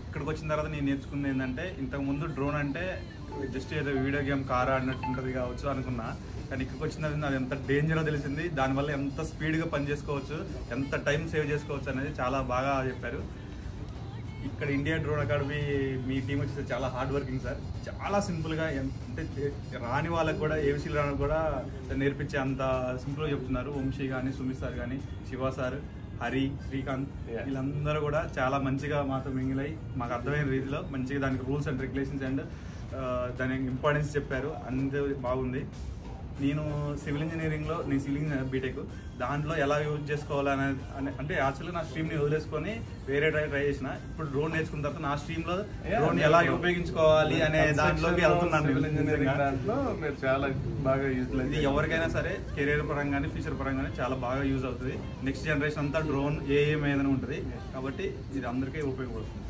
ఇక్కడికి వచ్చిన తర్వాత నేను నేర్చుకుంది ఏంటంటే, ఇంతకుముందు డ్రోన్ అంటే జస్ట్ ఏదో వీడియో గేమ్ కార్ ఆడినట్టు ఉంటుంది కావచ్చు అనుకున్నా, కానీ ఇక్కడికి వచ్చిన తర్వాత అది ఎంత డేంజరో తెలిసింది. దానివల్ల ఎంత స్పీడ్గా పని చేసుకోవచ్చు, ఎంత టైం సేవ్ చేసుకోవచ్చు అనేది చాలా బాగా చెప్పారు. ఇక్కడ ఇండియా డ్రోన్ అకాడమీ మీ టీం వచ్చేసి చాలా హార్డ్ వర్కింగ్ సార్. చాలా సింపుల్గా, అంటే రాని వాళ్ళకు కూడా ఏబీసీలు రాని కూడా నేర్పించే అంత సింపుల్గా చెప్తున్నారు. వంశీ కానీ, సుమిత్ సార్ కానీ, శివ సార్, హరి, శ్రీకాంత్ వీళ్ళందరూ కూడా చాలా మంచిగా మాతో మింగిలై మాకు అర్థమైన రీతిలో మంచిగా దానికి రూల్స్ అండ్ రెగ్యులేషన్స్ అండ్ దాని ఇంపార్టెన్స్ చెప్పారు. అంతే బాగుంది. నేను సివిల్ ఇంజనీరింగ్లో, నేను సివిల్ ఇంజనీర్ బీటెక్, దాంట్లో ఎలా యూజ్ చేసుకోవాలని అంటే యాక్చువల్గా నా స్ట్రీమ్ని వదిలేసుకొని వేరే ట్రై చేసిన. ఇప్పుడు డ్రోన్ నేర్చుకున్న తర్వాత నా స్ట్రీమ్లో డ్రోన్ ఎలా ఉపయోగించుకోవాలి అనే దాంట్లోకి వెళ్తున్నాను. ఇది ఎవరికైనా సరే కెరీర్ పరంగానే, ఫ్యూచర్ పరంగానే చాలా బాగా యూజ్ అవుతుంది. నెక్స్ట్ జనరేషన్ అంతా డ్రోన్ ఏమైనా ఉంటుంది కాబట్టి ఇది అందరికీ ఉపయోగపడుతుంది.